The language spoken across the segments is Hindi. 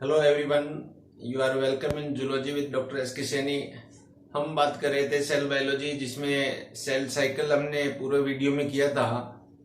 Hello everyone, you are welcome in zoology with doctor S K Saini. हम बात कर रहे थे सेल बायोलॉजी, जिसमें सेल साइकिल हमने पूरे वीडियो में किया था,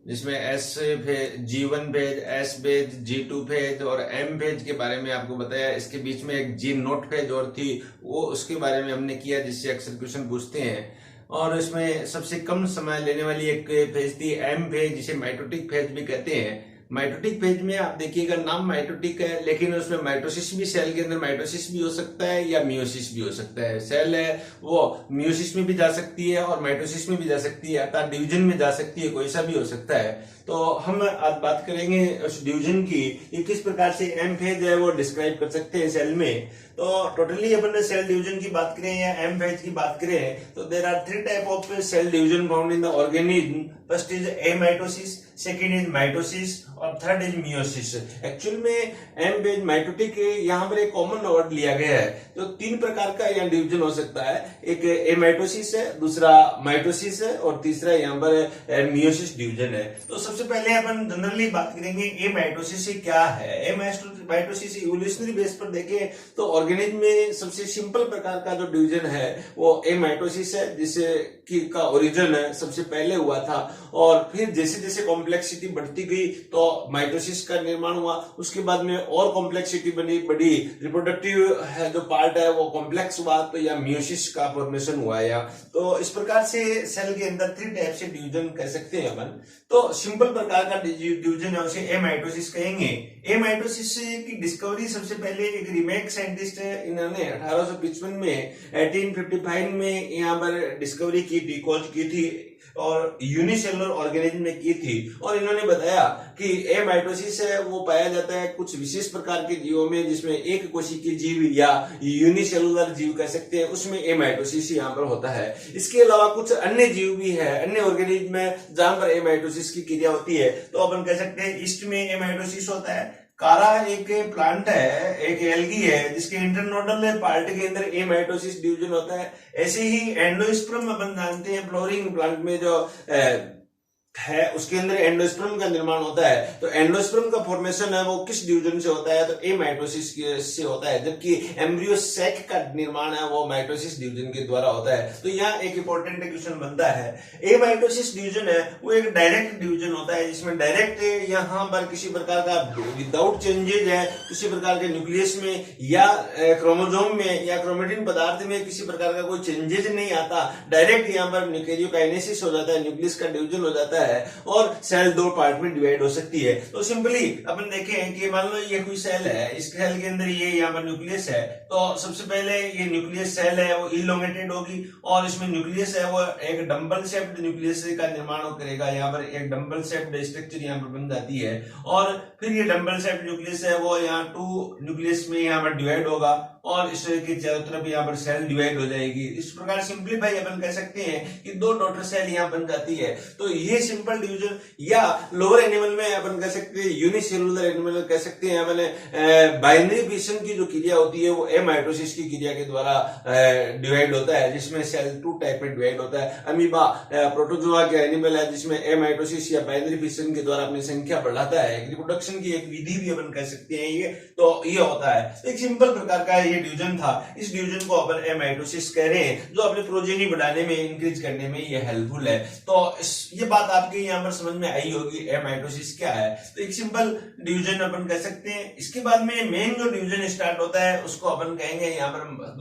जिसमें S phase, G1 phase, S phase, G2 phase और एम फेज के बारे में आपको बताया। इसके बीच में एक G नोट फेज और थी, वो उसके बारे में हमने किया, जिससे अक्सर क्वेश्चन पूछते हैं। और इसमें सबसे कम समय लेने वाली एक फेज थी एम फेज, जिसे माइटोटिक फेज भी कहते हैं। माइटोटिक फेज में आप देखिएगा, नाम माइटोटिक है, लेकिन उसमें माइटोसिस भी, सेल के अंदर माइटोसिस भी हो सकता है या मियोसिस भी हो सकता है। सेल है वो मियोसिस में भी जा सकती है और माइटोसिस में भी जा सकती है, अर्थात डिवीजन में जा सकती है, कोई सा भी हो सकता है। तो हम आज बात करेंगे उस डिवीजन की, ये किस प्रकार से एम फेज है वो डिस्क्राइब कर सकते हैं सेल में। तो टोटली अपन सेल डिवीजन की बात करें या एम फेज की बात करें, तो there are 3 type of cell division found in the organism. First is amitosis, second is mitosis और थर्ड इज मियोसिस। एक्चुअल में एम फेज माइटोटिक यहाँ पर एक कॉमन वर्ड लिया गया है। तो 3 प्रकार का यहाँ डिवीजन हो सकता है, एक एमाइटोसिस है, दूसरा माइटोसिस है और तीसरा यहाँ पर मियोसिस डिवीजन है। तो सबसे पहले अपन जनरली बात करेंगे एमाइटोसिस क्या है। एमाइटोसिस इवोल्यूशनरी बेस पर देखें तो ऑर्गेनिज्म में सबसे सिंपल प्रकार का जो डिवीजन है वो एमाइटोसिस है, जिसे का ओरिजिन है सबसे पहले हुआ था। और फिर जैसे जैसे कॉम्प्लेक्सिटी बढ़ती गई तो माइटोसिस का निर्माण हुआ, उसके बाद में और कॉम्प्लेक्सिटी बढ़ी, रिप्रोडक्टिव है जो पार्ट है वो कॉम्प्लेक्स हुआ, तो या मियोसिस का फॉर्मेशन हुआ। या तो इस प्रकार से सेल के अंदर 3 टाइप से डिवीजन कह सकते हैं अपन। तो सिंपल प्रकार का डिवीजन है उसे एमाइटोसिस कहेंगे। एमाइटोसिस की डिस्कवरी सबसे पहले एक रिमेक साइंटिस्ट है, इन्होंने 1855 में 1855 में यहाँ पर डिस्कवरी की थी, खोज की थी और यूनिसेलुलर ऑर्गेनिज्म में की थी। और इन्होंने बताया कि एमाइटोसिस है वो पाया जाता है कुछ विशेष प्रकार के जीवों में, जिसमें एक कोशिकीय जीव या यूनिसेलुलर जीव कह सकते हैं, उसमें एमाइटोसिस यहाँ पर होता है। इसके अलावा कुछ अन्य जीव भी है, अन्य ऑर्गेनिज्म में जहां पर एमाइटोसिस की क्रिया होती है। तो अपन कह सकते हैं ईस्ट में एमाइटोसिस होता है। कारा एक प्लांट है, एक एल्गी है, जिसके इंटरनोडल पार्ट के अंदर एमाइटोसिस डिवीजन होता है। ऐसे ही एंडोस्पर्म अपन जानते हैं, फ्लोरिंग प्लांट में जो है उसके अंदर एंडोस्पर्म का निर्माण होता है। तो एंडोस्पर्म का फॉर्मेशन है वो किस डिवीजन से होता है, तो एमाइटोसिस से होता है, जबकि एम्ब्रियो सैक का निर्माण है वो माइटोसिस डिवीजन के द्वारा होता है। तो यहाँ एक इंपॉर्टेंट क्वेश्चन बनता है, एमाइटोसिस डिवीजन है वो एक डायरेक्ट डिवीजन होता है, जिसमें डायरेक्ट यहाँ पर किसी प्रकार का विदाउट चेंजेज है, किसी प्रकार के न्यूक्लियस में या क्रोमोजोम में या क्रोमेटिन पदार्थ में किसी प्रकार का कोई चेंजेज नहीं आता, डायरेक्ट यहाँ पर न्यूक्लियोकाइनेसिस हो जाता है, न्यूक्लियस का डिवीजन हो जाता है और सेल 2 पार्ट में डिवाइड हो सकती है। तो सिंपली अपन देखें कि मान लो ये कोई सेल है, इस सेल के अंदर ये यहाँ पर न्यूक्लियस है। तो सबसे पहले ये न्यूक्लियस सेल है वो इलोंगेटेड होगी और इसमें न्यूक्लियस है वो एक डंबल शेप्ड न्यूक्लियस का निर्माण करेगा। यहाँ पर एक डंबल शेप्ड स्ट्रक्चर यहाँ पर बन जाती है और फिर ये डंबल शेप्ड न्यूक्लियस है वो यहाँ 2 न्यूक्लियस में यहाँ पर डिवाइड होगा और इस के चारों तरफ यहाँ पर सेल डिवाइड हो जाएगी। इस प्रकार सिंपलीफाई अपन कह सकते हैं कि 2 डॉटर सेल यहाँ बन जाती है। तो ये सिंपल डिवीजन, या लोअर एनिमल में अपन कह सकते हैं यूनिसेलुलर एनिमल कह सकते हैं, मैंने बाइनरी फिशन की जो क्रिया होती है वो एमाइटोसिस की क्रिया के द्वारा डिवाइड होता है, जिसमें सेल 2 टाइप में डिवाइड होता है। अमीबा प्रोटोजोआ के एनिमल है, जिसमें एमाइटोसिस या बाइनरी फिशन के द्वारा अपनी संख्या बढ़ाता है, रिप्रोडक्शन की एक विधि भी अपन कह सकते हैं ये। तो ये होता है एक सिंपल प्रकार का ये डिवीजन था। इस डिवीजन को अपन एमाइटोसिस कह रहे हैं, जो अपने प्रोजेनी बढ़ाने में, इंक्रीज करने में ये हेल्पफुल है। तो ये बात आपके यहाँ पर समझ में आई होगी एमाइटोसिस क्या है। तो एक सिंपल डिवीजन अपन कह सकते हैं। इसके बाद में मेन जो डिवीजन स्टार्ट होता है उसको अपन कहेंगे यहाँ पर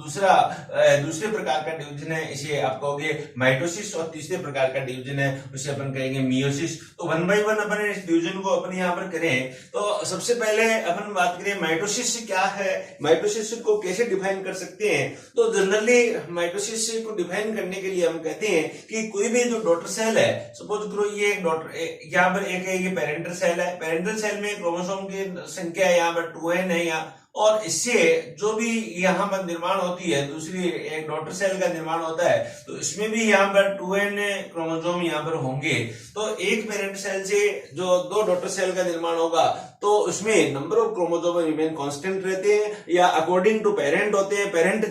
दूसरे प्रकार का डिवीजन है, इसे आप कहोगे माइटोसिस। और तीसरे प्रकार का डिवीजन है उसे अपन कहेंगे मियोसिस। तो 1 बाय 1 अपन इस डिवीजन को अपन यहाँ पर करें। तो सबसे पहले अपन बात करें माइटोसिस क्या है, माइटोसिस को कैसे डिफाइन कर सकते हैं। तो जनरली माइटोसिस को डिफाइन करने के लिए हम कहते हैं कि कोई भी जो डॉटर सेल है, सपोज करो ये एक डॉटर, यहाँ पर एक है ये पेरेंटल सेल है, पेरेंटल सेल में क्रोमोसोम की संख्या यहाँ पर 2n है यहाँ, और इससे जो भी यहाँ पर निर्माण होती है, दूसरी एक डॉटर सेल का निर्माण होता है, तो इसमें भी यहाँ पर 2n क्रोमोसोम यहाँ पर होंगे। तो एक पेरेंट सेल से जो 2 डॉटर सेल का निर्माण होगा, तो उसमें number of chromosome remain constant रहते हैं या अकॉर्डिंग टू पेरेंट होते हैं। पेरेंट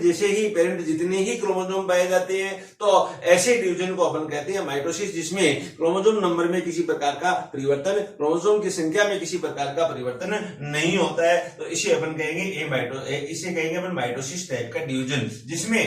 जितने ही क्रोमोसोम पाए जाते हैं तो ऐसे डिवीजन को अपन कहते हैं माइटोसिस, जिसमें क्रोमोसोम नंबर में किसी प्रकार का परिवर्तन, क्रोमोसोम की संख्या में किसी प्रकार का परिवर्तन नहीं होता है। तो इसे अपन कहेंगे इसे कहेंगे अपन माइटोसिस टाइप का डिवीजन, जिसमें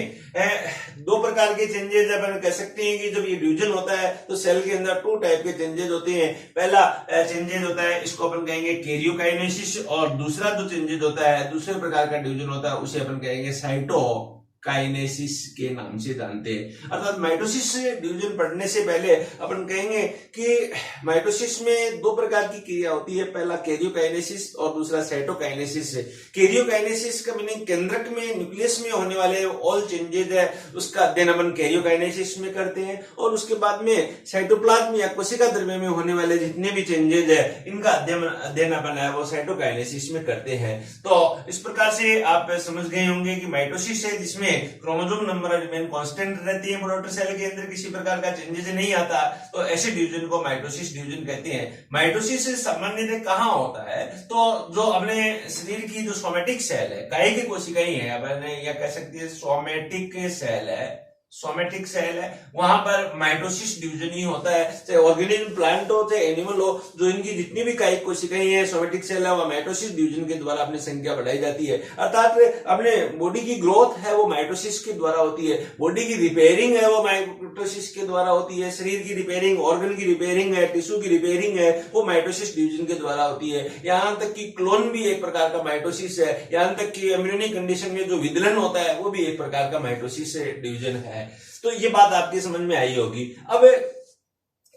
दो प्रकार के चेंजेस अपन कह सकते हैं कि जब ये डिवीजन होता है तो सेल के अंदर टू टाइप के चेंजेस होते हैं। पहला चेंजेस होता है, इसको अपन कहेंगे कैरियोकाइनेसिस, और दूसरा जो चेंजेस होता है, दूसरे प्रकार का डिवीजन होता है, उसे अपन कहेंगे साइटोकाइनेसिस के नाम से जानते हैं। अर्थात माइटोसिस डिवीजन पढ़ने से पहले अपन कहेंगे कि माइटोसिस में दो प्रकार की क्रिया होती है, पहला कैरियोकाइनेसिस और दूसरा साइटोकाइनेसिस। कैरियोकाइनेसिस का मीनिंग केंद्रक में, न्यूक्लियस में होने वाले ऑल चेंजेस है उसका अध्ययन अपन कैरियोकाइनेसिस में करते हैं, और उसके बाद में साइटोप्लाज्म या कोशिका द्रव्य में होने वाले जितने भी चेंजेस है इनका अध्ययन अपन है वो साइटोकाइनेसिस में करते हैं। तो इस प्रकार से आप समझ गए होंगे कि माइटोसिस है जिसमें क्रोमोसोम नंबर रिमेन कांस्टेंट रहती है, प्रोटोन सेल के अंदर किसी प्रकार का चेंजेस नहीं आता, तो ऐसे डिवीजन को माइटोसिस डिवीजन कहते हैं। माइटोसिस सामान्यतः कहां होता है, तो जो अपने शरीर की जो सोमेटिक सेल है, काय की कोशिकाएं हैं, अपने या कह सकते हैं सोमेटिक सेल है, सोमेटिक सेल है, वहां पर माइटोसिस डिवीजन ही होता है। चाहे ऑर्गेनिज्म, प्लांट हो चाहे एनिमल हो, जो इनकी जितनी भी कायिक कोशिकाएं हैं, सोमेटिक सेल है, वह माइटोसिस डिवीजन के द्वारा अपनी संख्या बढ़ाई जाती है। अर्थात अपने बॉडी की ग्रोथ है वो माइटोसिस के द्वारा होती है, बॉडी की रिपेयरिंग है वो माइटोसिस के द्वारा होती है, शरीर की रिपेयरिंग, ऑर्गन की रिपेयरिंग है, टिश्यू की रिपेयरिंग है, वो माइटोसिस डिवीजन के द्वारा होती है। यहां तक कि क्लोन भी एक प्रकार का माइटोसिस है, यहां तक कि इम्यूनिटी कंडीशन में जो विदलन होता है वो भी एक प्रकार का माइटोसिस डिवीजन है। तो ये बात आपकी समझ में आई होगी। अब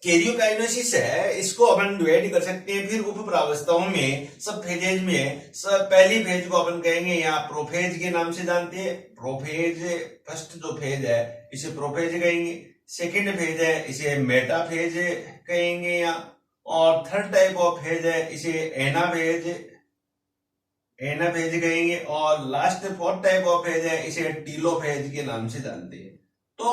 कैरियोकाइनेसिस है, इसको अपन डिवाइड कर सकते हैं फिर उप प्रावस्थाओं में, सब फेजेज में। सब पहली फेज को अपन कहेंगे यहाँ प्रोफेज के नाम से जानते हैं। प्रोफेज, फर्स्ट जो फेज है इसे प्रोफेज कहेंगे, सेकेंड फेज है इसे मेटाफेज कहेंगे यहाँ, और थर्ड टाइप ऑफ फेज है इसे एनाफेज कहेंगे, और last fourth type of phase है इसे टीलोफेज के नाम से जानते हैं। तो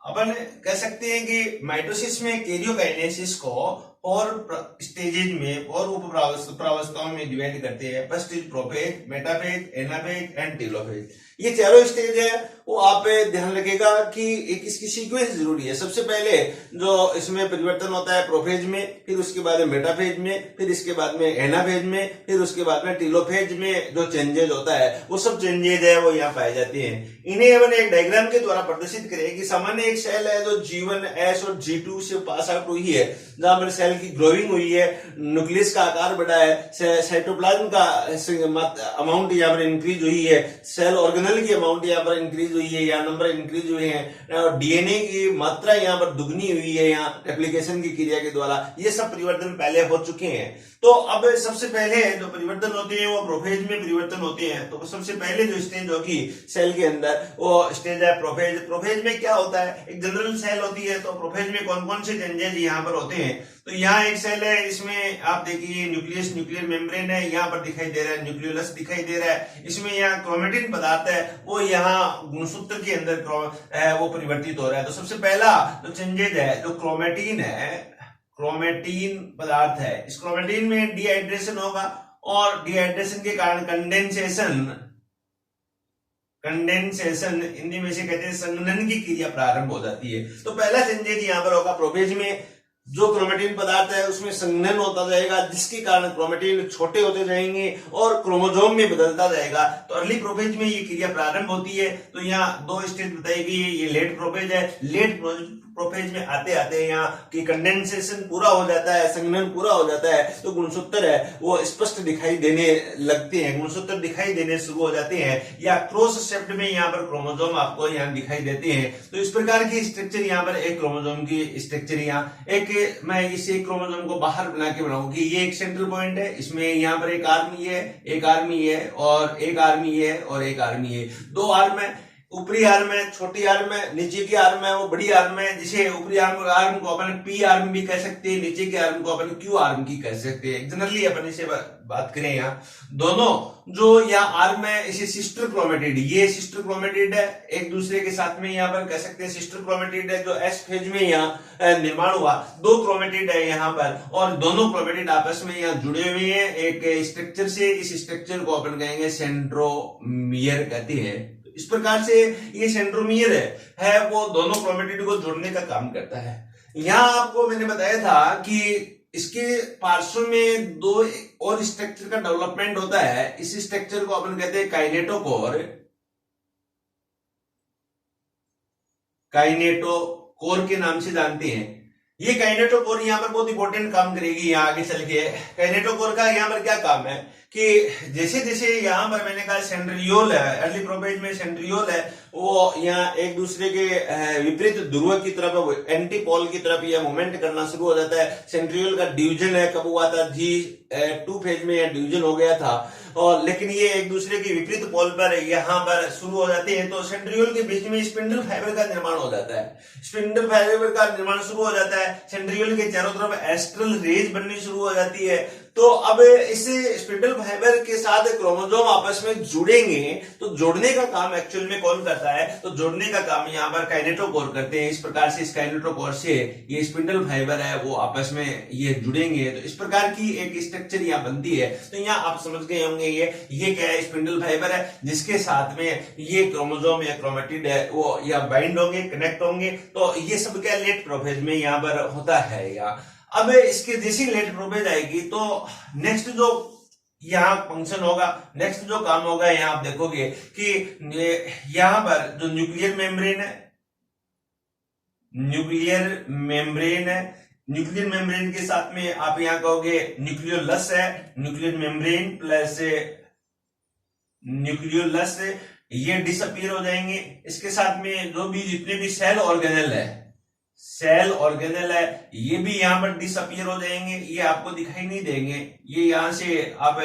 अपन कह सकते हैं कि माइटोसिस में कैरियोकाइनेसिस को और स्टेजेज में और उप प्रावस्थाओं में डिवाइड करते हैं। First is prophase, metaphase, anaphase and telophase. ये चारों स्टेज है वो आप ध्यान रखिएगा कि एक इसकी सीक्वेंस जरूरी है। सबसे पहले जो इसमें परिवर्तन होता है प्रोफेज में, फिर उसके बाद में मेटाफेज में, फिर इसके बाद में एनाफेज में, फिर उसके बाद में टीलोफेज में जो चेंजेज होता है वो सब चेंजेज है वो यहाँ पाए जाते हैं। इन्हें अपन एक डायग्राम के द्वारा प्रदर्शित करें कि सामान्य एक सेल है जो G1, S और G2 से पास आउट हुई है, जहां पर सेल की ग्रोइंग हुई है, न्यूक्लियस का आकार बढ़ा है, साइटोप्लाज्म का अमाउंट यहाँ पर इंक्रीज हुई है, सेल ऑर्गेनल की अमाउंट यहाँ पर इंक्रीज हुई है, यहाँ नंबर इंक्रीज हुए हैं, और डीएनए की मात्रा यहाँ पर दुगनी हुई है यहाँ रेप्लिकेशन की क्रिया के द्वारा। ये सब परिवर्तन पहले हो चुके हैं। तो अब सबसे पहले जो परिवर्तन होते हैं वो प्रोफेज में परिवर्तन होते हैं। तो सबसे पहले जो स्टेज होगी सेल के अंदर वो स्टेज है प्रोफेज। प्रोफेज में क्या होता है, एक जनरल सेल होती है, तो प्रोफेज में कौन कौन से चेंजेस यहाँ पर होते हैं। तो यहाँ एक सेल है, इसमें आप देखिए न्यूक्लियस, न्यूक्लियर मेम्ब्रेन है यहाँ पर दिखाई दे रहा है, न्यूक्लियोलस दिखाई दे रहा है, इसमें यहाँ क्रोमेटिन पदार्थ है वो यहाँ गुणसूत्र के अंदर वो परिवर्तित हो रहा है। तो सबसे पहला जो चेंजेज है जो क्रोमेटिन है, क्रोमेटिन पदार्थ है, इस क्रोमेटिन में डिहाइड्रेशन होगा, और डिहाइड्रेशन के कारण कंडेंसेशन हिंदी में से कहते हैं संघनन की क्रिया प्रारंभ हो जाती है। तो पहला चेंजेज यहाँ पर होगा प्रोफेज में, जो क्रोमेटिन पदार्थ है उसमें संघनन होता जाएगा, जिसके कारण क्रोमेटिन छोटे होते जाएंगे और क्रोमोसोम में बदलता जाएगा। तो अर्ली प्रोफेज में ये क्रिया प्रारंभ होती है। तो यहाँ दो स्टेज बताई गई है, ये लेट प्रोफेज है। लेट प्रोफेज में आते आते यहाँ की कंडेंसेशन पूरा हो जाता है, संघनन पूरा हो जाता है, तो गुणसूत्र है वो स्पष्ट दिखाई देने लगते हैं, गुणसूत्र दिखाई देने शुरू हो जाते हैं, या क्रॉस शेप्ड में यहाँ पर क्रोमोसोम आपको यहाँ दिखाई देते हैं। तो इस प्रकार की स्ट्रक्चर यहाँ पर एक क्रोमोसोम की स्ट्रक्चर यहाँ एक, मैं इसे क्रोमोसोम को बाहर बना के बनाऊंगी, ये एक सेंट्रल पॉइंट है, इसमें यहाँ पर एक आर्मी है, एक आर्मी है, और एक आर्मी है, और एक आर्मी है, दो आर्म है। ऊपरी आर्म है, छोटी आर्म है, नीचे की आर्म है वो बड़ी आर्म है, जिसे ऊपरी आर्म को अपन पी आर्म भी कह सकते हैं, नीचे की आर्म को अपन क्यू आर्म की कह सकते हैं। जनरली अपन इसे बात करें यहाँ दोनों जो यहाँ आर्म है इसे सिस्टर क्रोमेटिड, ये सिस्टर क्रोमेटिड है, एक दूसरे के साथ में यहाँ पर कह सकते हैं सिस्टर क्रोमेटिड है। जो एस फेज में यहाँ निर्माण हुआ, दो क्रोमेटिड है यहाँ पर, और दोनों क्रोमेटिड आपस में यहाँ जुड़े हुए हैं एक स्ट्रक्चर से। इस स्ट्रक्चर को अपन कहेंगे सेंट्रोमियर कहते हैं। इस प्रकार से ये सेंट्रोमियर है वो दोनों क्रोमेटिड को जोड़ने का काम करता है। यहाँ आपको मैंने बताया था कि इसके पार्श्व में दो और स्ट्रक्चर का डेवलपमेंट होता है। इस स्ट्रक्चर को अपन कहते हैं काइनेटोकोर, काइनेटोकोर के नाम से जानते हैं। ये काइनेटोकोर यहाँ पर बहुत इंपॉर्टेंट काम करेगी यहाँ आगे चल के। काइनेटोकोर का यहाँ पर क्या काम है कि जैसे जैसे यहाँ पर मैंने कहा सेंट्रियोल है, अर्ली प्रोपेज में सेंट्रियोल है, वो यहाँ एक दूसरे के विपरीत ध्रुव की तरफ, एंटी पोल की तरफ यह मूवमेंट करना शुरू हो जाता है। सेंट्रियोल का डिवीजन है कब हुआ था, G2 फेज में यह डिवीजन हो गया था, और लेकिन ये एक दूसरे के विपरीत पोल पर यहाँ पर शुरू हो जाते हैं। तो सेंट्रियोल के बीच में स्पिंडल फाइबर का निर्माण हो जाता है, स्पिंडल फाइबर का निर्माण शुरू हो जाता है। सेंट्रियोल के चारों तरफ एस्ट्रल रेज बननी शुरू हो जाती है। तो अब इस स्पिंडल फाइबर के साथ क्रोमोसोम आपस में जुड़ेंगे, तो जोड़ने का काम एक्चुअल में कौन करता है, तो जोड़ने का काम यहाँ पर काइनेटोकोर करते हैं। इस प्रकार से इस काइनेटोकोर से ये स्पिंडल फाइबर है वो आपस में ये जुड़ेंगे, तो इस प्रकार की एक स्ट्रक्चर यहाँ बनती है। तो यहाँ आप समझ गए होंगे ये क्या है, स्पिंडल फाइबर है जिसके साथ में ये क्रोमोसोम या क्रोमेटिड है वो या बाइंड होंगे, कनेक्ट होंगे। तो ये सब क्या लेट प्रोफेज में यहाँ पर होता है। यहाँ अब इसके जैसी लेट प्रोफेज आएगी तो नेक्स्ट जो यहाँ फंक्शन होगा, नेक्स्ट जो काम होगा, यहाँ आप देखोगे कि यहाँ पर जो न्यूक्लियर मेम्ब्रेन है, न्यूक्लियर मेम्ब्रेन के साथ में आप यहाँ कहोगे न्यूक्लियोलस है, न्यूक्लियर मेम्ब्रेन प्लस न्यूक्लियोलस, ये डिसअपीयर हो जाएंगे। इसके साथ में जो भी जितने भी सेल ऑर्गेनेल है, ये भी यहाँ पर डिसअपीयर हो जाएंगे, ये आपको दिखाई नहीं देंगे, ये यहाँ से आप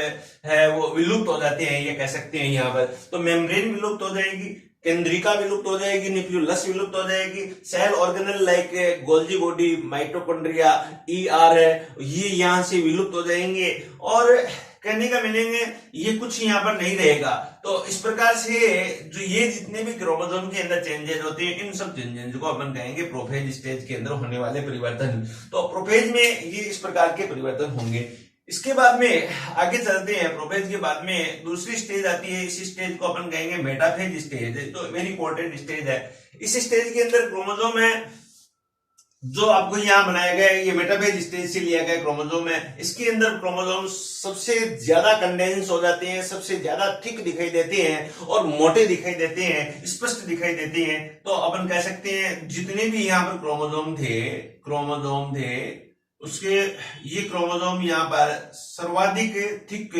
है वो विलुप्त हो जाते हैं, ये कह सकते हैं यहाँ पर। तो मेम्ब्रेन विलुप्त हो जाएगी, केंद्रिका विलुप्त हो जाएगी, न्यूक्लियोलस विलुप्त हो जाएगी, cell organelle like Golgi body, mitochondria, ER है, ये यहाँ से विलुप्त हो जाएंगे। और कहने का मीनिंग है ये कुछ यहाँ पर नहीं रहेगा। तो इस प्रकार से जो ये जितने भी क्रोमोसोम के अंदर चेंजेस होते हैं, इन सब चेंजेस को अपन कहेंगे प्रोफेज स्टेज के अंदर होने वाले परिवर्तन। तो प्रोफेज में ये इस प्रकार के परिवर्तन होंगे। इसके बाद में आगे चलते हैं, प्रोफेज के बाद में दूसरी स्टेज आती है, इस स्टेज को अपन कहेंगे मेटाफेज स्टेज। तो वेरी इंपॉर्टेंट स्टेज है। इस स्टेज के अंदर क्रोमोसोम है जो आपको यहाँ बनाया गया है, ये मेटाफेज स्टेज से लिया गया क्रोमोसोम है। इसके अंदर क्रोमोसोम सबसे ज्यादा कंडेंस हो जाते हैं, सबसे ज्यादा थिक दिखाई देते हैं और मोटे दिखाई देते हैं, स्पष्ट दिखाई देते हैं। तो अपन कह सकते हैं जितने भी यहाँ पर क्रोमोसोम थे उसके ये क्रोमोसोम यहाँ पर सर्वाधिक थिक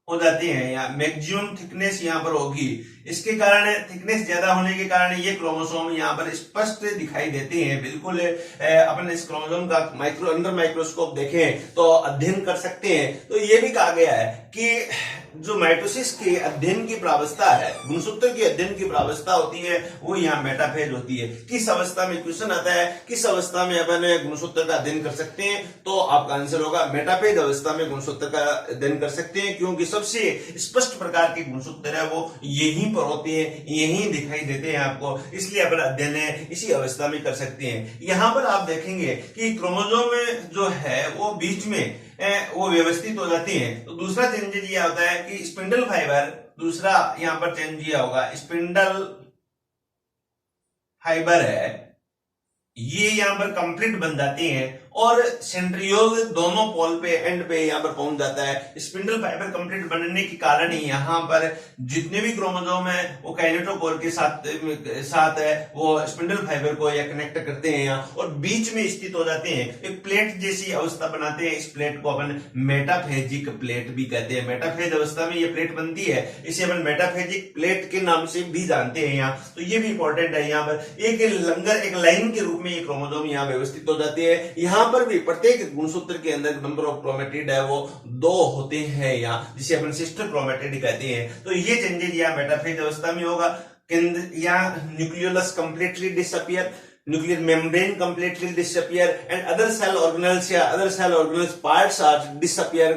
हो जाते हैं, या मैक्सिमम थिकनेस यहाँ पर होगी। इसके कारण थिकनेस ज्यादा होने के कारण ये क्रोमोसोम यहाँ पर स्पष्ट दिखाई देते हैं। बिल्कुल अपन इस क्रोमोसोम का अंडर माइक्रोस्कोप देखें तो अध्ययन कर सकते हैं। तो ये भी कहा गया है कि जो माइटोसिस के अध्ययन की प्रावस्था है, गुणसूत्र के अध्ययन की प्रावस्था होती है, वो यहाँ मेटाफेज होती है। किस अवस्था में, क्वेश्चन आता है किस अवस्था में अपन गुणसूत्र का अध्ययन कर सकते हैं, तो आपका आंसर होगा मेटाफेज अवस्था में गुणसूत्र का अध्ययन कर सकते हैं, क्योंकि सबसे स्पष्ट प्रकार के गुणसूत्र है वो यहीं पर होते हैं, यहीं दिखाई देते हैं आपको, इसलिए अपन अध्ययन इसी अवस्था में कर सकते हैं। यहाँ पर आप देखेंगे कि क्रोमोसोम जो है वो बीच में वो व्यवस्थित हो जाती हैं। तो दूसरा चेंजेस ये होता है कि स्पिंडल फाइबर, दूसरा यहाँ पर चेंज ये होगा, स्पिंडल फाइबर है ये यहाँ पर कंप्लीट बन जाती हैं और सेंट्रियोल दोनों पोल पे एंड पे यहाँ पर पहुंच जाता है। स्पिंडल फाइबर कंप्लीट बनने के कारण ही यहाँ पर जितने भी क्रोमोसोम है वो काइनेटोकोर के साथ है वो स्पिंडल फाइबर को या कनेक्ट करते हैं यहाँ और बीच में स्थित हो जाते हैं, एक प्लेट जैसी अवस्था बनाते हैं। इस प्लेट को अपन मेटाफेजिक प्लेट भी कहते हैं। मेटाफेज अवस्था में ये प्लेट बनती है, इसे अपन मेटाफेजिक प्लेट के नाम से भी जानते हैं यहाँ। तो ये भी इंपॉर्टेंट है। यहाँ पर एक लंगर, एक लाइन के रूप में ये क्रोमोसोम यहाँ व्यवस्थित हो जाती है। यहाँ पर भी प्रत्येक गुणसूत्र के अंदर नंबर ऑफ क्रोमेटिड है वो 2 होते हैं यहाँ, जिसे अपन सिस्टर क्रोमेटिड कहते हैं। तो ये चेंजेस यहाँ मेटाफेज अवस्था में होगा। या nucleolus completely disappear, nuclear membrane completely disappear and other cell organelles या other cell organelles parts are disappear,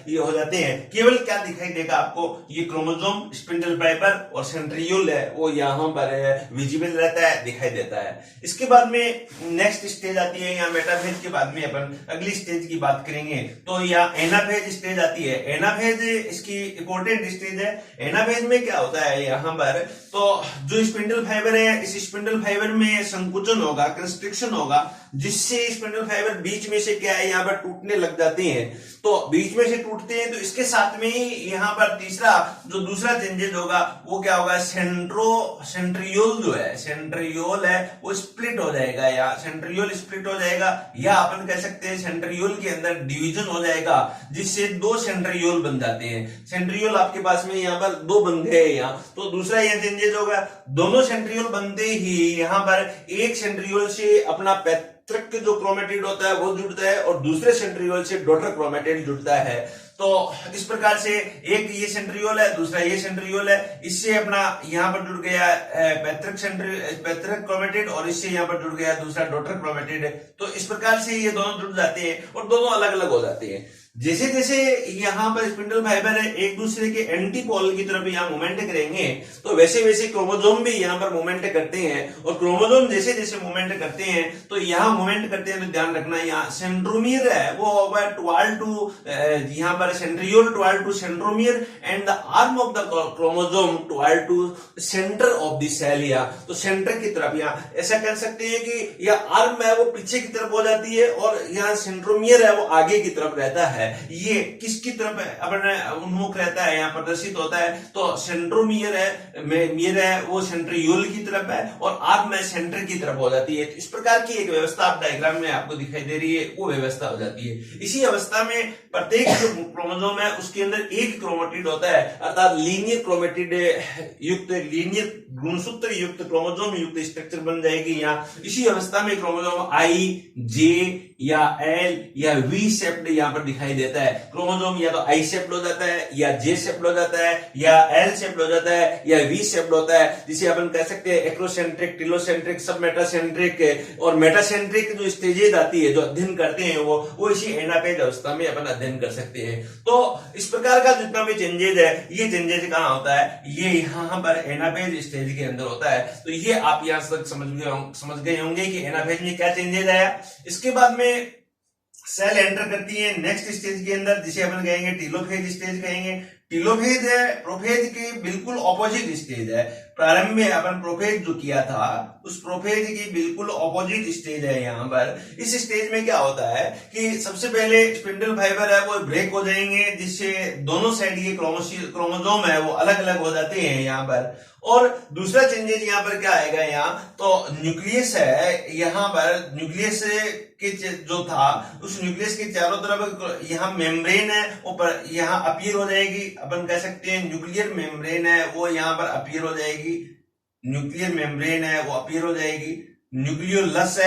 ये हो जाते हैं। केवल क्या दिखाई देगा आपको, ये क्रोमोसोम, स्पिंडल फाइबर और सेंट्रियोल है वो यहाँ पर विजिबल रहता है, दिखाई देता है। इसके बाद में नेक्स्ट स्टेज आती है, यहाँ मेटाफेज के बाद में अपन अगली स्टेज की बात करेंगे तो यहाँ एनाफेज स्टेज आती है। एनाफेज इसकी इंपॉर्टेंट स्टेज है। एनाफेज में क्या होता है, यहाँ पर तो जो स्पिंडल फाइबर है, इस स्पिंडल फाइबर में संकुचन होगा, कंस्ट्रिक्शन होगा, जिससे स्पिंडल फाइबर बीच में से क्या है यहाँ पर टूटने लग जाते हैं। तो बीच में से टूटते हैं तो इसके साथ में ही यहाँ पर तीसरा जो दूसरा चेंजेस होगा वो क्या होगा, सेंट्रियोल जो है, सेंट्रियोल है वो स्प्लिट हो जाएगा, या सेंट्रियोल स्प्लिट हो जाएगा, या अपन कह सकते हैं सेंट्रियोल के अंदर डिवीजन हो जाएगा, जिससे दो सेंट्रियोल बन जाते हैं। सेंट्रियोल आपके पास में यहाँ पर दो बन गए यहाँ, तो दूसरा यह चेंजेस होगा, दोनों सेंट्रियोल बनते ही यहाँ पर एक सेंट्रियोल से अपना पैतृक जो क्रोमेटिड होता है वो जुड़ता है और दूसरे सेंट्रियोल से डॉटर क्रोमेटिड जुड़ता है। तो इस प्रकार से एक ये सेंट्रियोल है, दूसरा ये सेंट्रियोल है, इससे अपना यहाँ पर जुड़ गया पैतृक क्रोमेटिड और इससे यहाँ पर जुड़ गया दूसरा डॉटर क्रोमेटिड। तो इस प्रकार से ये दोनों जुड़ जाते हैं और दोनों अलग अलग हो जाते हैं। जैसे जैसे यहाँ पर स्पिंडल फाइबर है एक दूसरे के एंटीपोल की तरफ यहाँ मूवमेंट करेंगे तो वैसे वैसे क्रोमोसोम भी यहाँ पर मूवमेंट करते हैं, और क्रोमोसोम जैसे जैसे मूवमेंट करते हैं तो यहाँ मूवमेंट करते हैं तो ध्यान रखना, यहाँ सेंट्रोमियर है वो होगा टुवर्ड टू, यहाँ पर centriole toward to centromere and the arm of the chromosome toward to centre of the cell, या तो सेंटर की तरफ। यहाँ ऐसा कह सकते हैं कि यह आर्म है वो पीछे की तरफ हो जाती है और यहाँ सेंट्रोमियर है वो आगे की तरफ रहता है। ये किसकी तरफ अपने उन्मुख रहता है, यहाँ प्रदर्शित होता है, तो सेंट्रोमियर है, मियर है वो सेंट्रियोल की तरफ है और आर्म में सेंटर की तरफ हो जाती है। तो इस प्रकार की एक व्यवस्था आप डायग्राम में आपको दिखाई दे रही है, वो व्यवस्था हो जाती है। इसी अवस्था में प्रत्येक जो क्रोमोसोम है उसके अंदर एक क्रोमेटिड होता है, अर्थात लीनियर क्रोमेटिड युक्त, लीनियर गुणसूत्र युक्त क्रोमोसोम युक्त स्ट्रक्चर बन जाएगी। यहाँ इसी अवस्था में क्रोमोसोम आई, जे या एल या वी शेप्ड यहाँ पर दिखाई देता है। क्रोमोसोम या तो आई शेप्ड हो जाता है, या जे शेप्ड हो जाता है, या एल शेप्ड हो जाता है, या वी शेप्ड होता है, जिसे अपन कह सकते हैं एक्रोसेंट्रिक, टिलोसेंट्रिक, सब मेटासेंट्रिक और मेटासेंट्रिक जो स्टेजेस आती है जो अध्ययन करते हैं वो इसी एनाफेज अवस्था में अपन अध्ययन कर सकते हैं। तो इस प्रकार का जितना भी चेंजेज है, ये चेंजेज कहाँ होता है, ये यहाँ पर एनाफेज स्टेज के अंदर होता है। तो ये आप यहाँ तक समझ गए होंगे कि एनाफेज में क्या चेंजेज आया। इसके बाद में सेल एंटर करती है नेक्स्ट स्टेज के अंदर, जिसे अपन कहेंगे टीलोफेज स्टेज कहेंगे। टीलोफेज है प्रोफेज के बिल्कुल ऑपोजिट स्टेज है। प्रारंभ में अपन प्रोफेज जो किया था उस प्रोफेज की बिल्कुल ऑपोजिट स्टेज है। यहाँ पर इस स्टेज में क्या होता है कि सबसे पहले स्पिंडल फाइबर है वो ब्रेक हो जाएंगे, जिससे दोनों साइड ये क्रोमोसोम है वो अलग अलग हो जाते हैं यहाँ पर। और दूसरा चेंजेस यहाँ पर क्या आएगा, यहाँ तो न्यूक्लियस है, यहाँ पर न्यूक्लियस के जो था उस न्यूक्लियस के चारों तरफ यहाँ मेम्ब्रेन है ऊपर यहाँ अपीयर हो जाएगी। अपन कह सकते हैं न्यूक्लियर मेम्ब्रेन है वो यहाँ पर अपीयर हो जाएगी, न्यूक्लियर मेम्ब्रेन है वो अपीयर हो जाएगी। न्यूक्लियोलस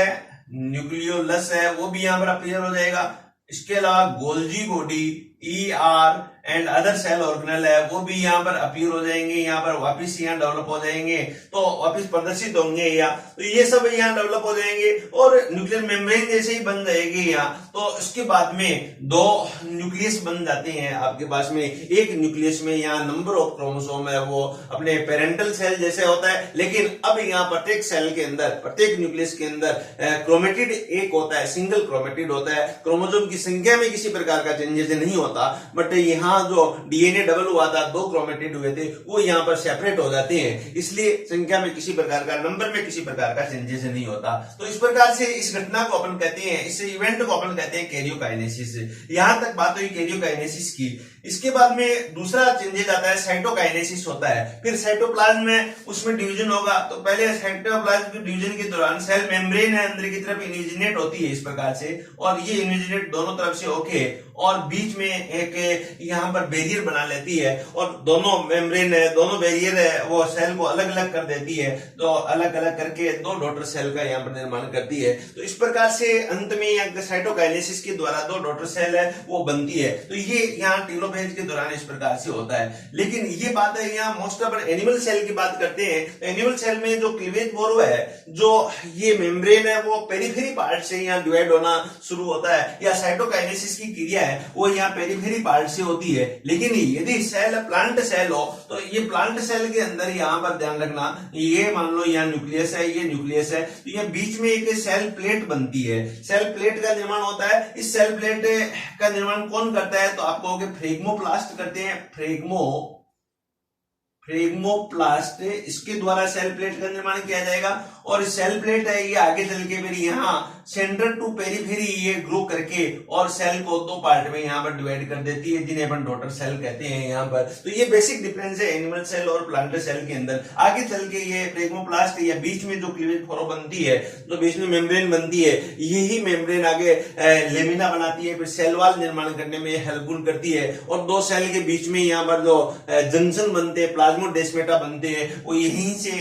है वो भी यहाँ पर अपीयर हो जाएगा। इसके अलावा Golgi body, ER and other cell organelle है वो भी यहाँ पर अपीयर हो जाएंगे, यहाँ पर वापिस यहाँ डेवलप हो जाएंगे, तो वापिस प्रदर्शित होंगे यहाँ। तो ये सब यहाँ डेवलप हो जाएंगे और न्यूक्लियर मेम्ब्रेन जैसे ही बन जाएगी यहाँ। तो इसके बाद में दो न्यूक्लियस बन जाते हैं आपके पास में। एक न्यूक्लियस में यहाँ नंबर ऑफ क्रोमोसोम है वो अपने पेरेंटल सेल जैसे होता है, लेकिन अब यहाँ प्रत्येक सेल के अंदर, प्रत्येक न्यूक्लियस के अंदर क्रोमेटिड एक होता है, सिंगल क्रोमेटिड होता है। क्रोमोसोम की संख्या में किसी प्रकार का चेंजेस नहीं होता, बट यहाँ जो डीएनए डबल हुआ था, दो क्रोमेटिड हुए थे, वो यहाँ पर सेपरेट हो जाते हैं, इसलिए संख्या में किसी प्रकार का, नंबर में किसी प्रकार का चेंजेस नहीं होता। तो इस प्रकार से इस घटना को अपन कहते हैं, इस इवेंट को अपन कहते हैं कैरियोकाइनेसिस। यहां तक बात हुई कैरियोकाइनेसिस की। इसके बाद में दूसरा चेंजेस आता है साइटोकाइनेसिस होता है। फिर साइटोप्लाज्म में उसमें डिवीजन होगा। तो पहले साइटोप्लाज्म के डिवीजन के दौरान सेल मेम्ब्रेन है अंदर की तरफ इन्विजिनेट होती है इस प्रकार से, और ये इन्विजिनेट दोनों तरफ से होके और बीच में एक यहाँ पर बैरियर बना लेती है, और दोनों मेम्ब्रेन है, दोनों बैरियर है वो सेल को अलग अलग कर देती है। तो अलग अलग करके दो डॉटर सेल का यहाँ पर निर्माण करती है। तो इस प्रकार से अंत में साइटोकाइनेसिस के द्वारा दो डॉटर सेल है वो बनती है। तो ये यहाँ मेटाफेज के दौरान इस प्रकार से होता है। लेकिन ये बात है यहाँ मोस्ट ऑफ एनिमल सेल की बात करते हैं तो एनिमल सेल में जो क्लीवेज पोरो है, जो ये मेम्ब्रेन है, वो पेरिफेरी पार्ट से यहाँ डिवाइड होना शुरू होता है, या साइटोकाइनेसिस की क्रिया है वो यहाँ पेरिफेरी पार्ट से होती है। लेकिन यदि सेल प्लांट सेल हो तो ये प्लांट सेल के अंदर यहाँ पर ध्यान रखना, ये मान लो यहाँ न्यूक्लियस है, ये न्यूक्लियस है, तो ये बीच में एक सेल प्लेट बनती है। सेल प्लेट का निर्माण होता है। इस सेल प्लेट का निर्माण कौन करता है? तो आप कहोगे फ्रेगमोप्लास्ट करते हैं। फ्रेगमोप्लास्ट, इसके द्वारा सेल प्लेट का निर्माण किया जाएगा। और सेल प्लेट है ये आगे चल के फिर यहाँ सेंटर टू पेरिफेरी ये ग्रो करके और सेल को दो पार्ट में यहाँ पर डिवाइड कर देती है, जिन्हें अपन डॉटर सेल कहते हैं यहाँ पर। तो ये बेसिक डिफरेंस है एनिमल सेल और प्लांट सेल के अंदर। आगे चल के ये फ्रेगमोप्लास्ट या बीच में जो क्लीवेज पोरो बनती है, जो बीच में मेम्ब्रेन बनती है, यही मेम्ब्रेन आगे लेमिना बनाती है, फिर सेल वॉल निर्माण करने में हेल्पफुल करती है। और दो सेल के बीच में यहाँ पर जो जंक्शन बनते हैं, प्लाज्मोडेस्माटा बनते हैं, वो यहीं से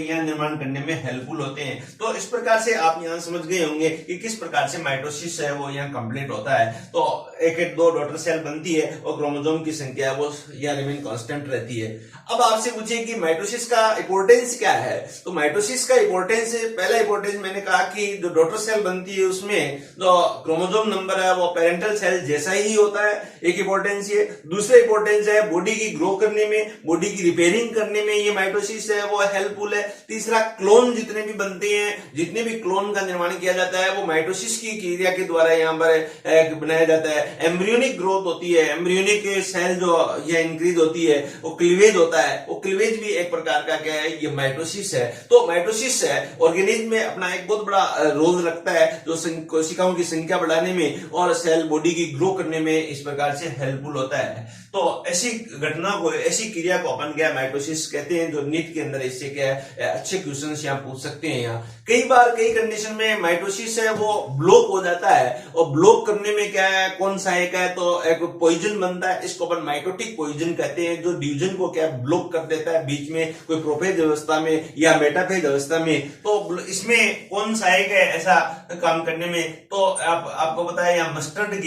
यहाँ निर्माण करने में हेल्पफुल होते हैं। तो इस प्रकार से आप यहाँ समझ गए होंगे कि किस प्रकार से माइटोसिस है वो यहाँ कंप्लीट होता है। तो एक दो डॉटर सेल बनती है और क्रोमोसोम की संख्या वो यहाँ रिमेन कांस्टेंट रहती है। अब आपसे पूछे कि माइटोसिस का इंपॉर्टेंस क्या है, तो माइटोसिस का इंपॉर्टेंस, पहला इंपॉर्टेंस मैंने कहा कि जो डॉटर सेल बनती है उसमें जो क्रोमोसोम नंबर है वो पेरेंटल सेल जैसा ही होता है, एक इंपॉर्टेंस ये। दूसरा इंपॉर्टेंस है बॉडी की ग्रो करने में, बॉडी की रिपेयरिंग करने में ये माइटोसिस है वो हेल्पफुल है। तीसरा, क्लोन जितने भी बनते हैं, जितने भी क्लोन का निर्माण किया जाता है वो माइटोसिस की क्रिया के द्वारा यहाँ पर बनाया जाता है। एम्ब्रियोनिक ग्रोथ होती है, एम्ब्रियोनिक सेल जो ये इंक्रीज होती है, वो क्लीवेज होता है, वो क्लीवेज भी एक प्रकार का क्या है, ये माइटोसिस है। तो माइटोसिस है ऑर्गेनिज्म में अपना एक बहुत बड़ा रोल रखता है, जो कोशिकाओं की संख्या बढ़ाने में और सेल बॉडी की ग्रो करने में इस प्रकार से हेल्पफुल होता है। तो ऐसी घटना को, ऐसी क्रिया को अपन क्या माइटोसिस कहते हैं, जो नीट के अंदर इससे क्या है अच्छे क्वेश्चंस यहाँ पूछ सकते हैं। यहाँ कई बार कई कंडीशन में माइटोसिस है वो ब्लॉक हो जाता है, और ब्लॉक करने में क्या है, कौन सा एक है, तो एक पॉइजन बनता है, इसको अपन माइटोटिक पॉइजन कहते हैं, जो डिवीजन को क्या ब्लॉक कर देता है बीच में, कोई प्रोफेज अवस्था में या मेटाफेज अवस्था में। तो इसमें कौन सा एक है ऐसा काम करने में, तो आपको पता है यहाँ मस्टर्ड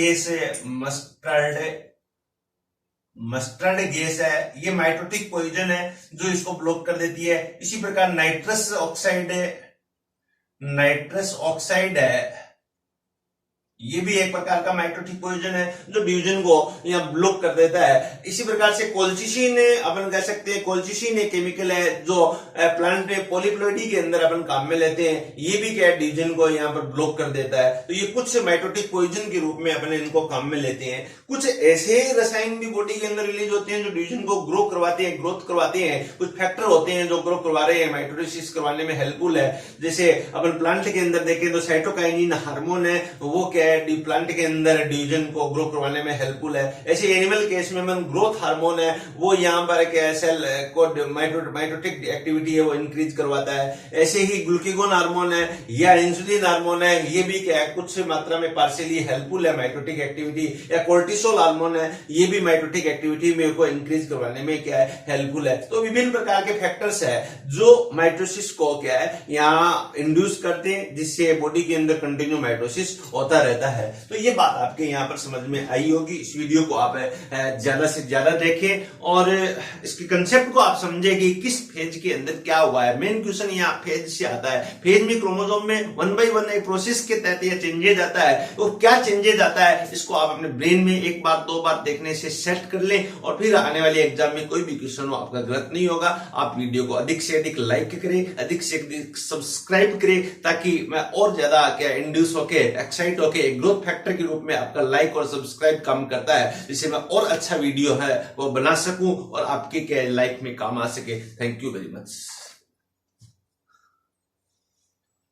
गैस है, ये माइटोटिक पॉइजन है जो इसको ब्लॉक कर देती है। इसी प्रकार नाइट्रस ऑक्साइड है, ये भी एक प्रकार का माइटोटिक पॉइजन है जो डिवीजन को यहाँ ब्लॉक कर देता है। इसी प्रकार से कोल्चिसिन अपन कह सकते हैं, कोल्चिसिन एक केमिकल है जो प्लांट पॉलीप्लॉइडी के अंदर अपन काम में लेते हैं, ये भी क्या डिवीजन को यहाँ पर ब्लॉक कर देता है। तो ये कुछ माइटोटिक पॉइजन के रूप में अपन इनको काम में लेते हैं। कुछ ऐसे रसायन भी बॉडी के अंदर रिलीज होते हैं जो डिवीजन को ग्रोथ करवाते हैं। कुछ फैक्टर होते हैं जो ग्रो करवा रहे हैं, माइटोसिस करवाने में हेल्पफुल है। जैसे अपन प्लांट के अंदर देखें तो साइटोकाइनिन हार्मोन है, वो क्या है प्लांट के अंदर डिवीजन को ग्रो करवाने में हेल्पफुल है। ऐसे एनिमल केस में ग्रोथ हार्मोन है, वो यहाँ पर क्या है सेल को माइटोटिक एक्टिविटी है वो इंक्रीज करवाता है। ऐसे ही ग्लूकेगोन हार्मोन है या इंसुलिन हार्मोन है, ये भी क्या है कुछ मात्रा में पार्शियली हेल्पफुल है माइटोटिक एक्टिविटी। या कोर्टिसोल हार्मोन है, ये भी माइटोटिक एक्टिविटी में को इंक्रीज करवाने में क्या है हेल्पफुल है। तो विभिन्न प्रकार के फैक्टर्स है जो माइटोसिस को क्या है यहाँ इंड्यूस करते हैं, जिससे बॉडी के अंदर कंटिन्यू माइटोसिस होता रहता है। तो ये बात आपके यहाँ पर समझ में आई होगी। इस वीडियो को आप ज्यादा से ज्यादा देखें और इसके कंसेप्ट को आप समझे कि किस फेज के अंदर क्या हुआ है। मेन क्वेश्चन यहाँ फेज से आता है। फेज में क्रोमोसोम में 1 बाय 1 एक प्रोसेस के तहत यह चेंजेज आता है, तो क्या चेंजेज आता है इसको आप अपने ब्रेन में एक बार दो बार देखने से सेट कर लें, और फिर आने वाले एग्जाम में कोई भी क्वेश्चन हो आपका गलत नहीं होगा। आप वीडियो को अधिक से अधिक लाइक करें, अधिक से अधिक सब्सक्राइब करें, ताकि मैं और ज्यादा क्या इंड्यूस होके एक्साइट होके ग्रोथ फैक्टर के रूप में आपका लाइक और सब्सक्राइब काम करता है, जिससे मैं और अच्छा वीडियो है वो बना सकूं और आपके क्या लाइफ में काम आ सके। Thank you very much.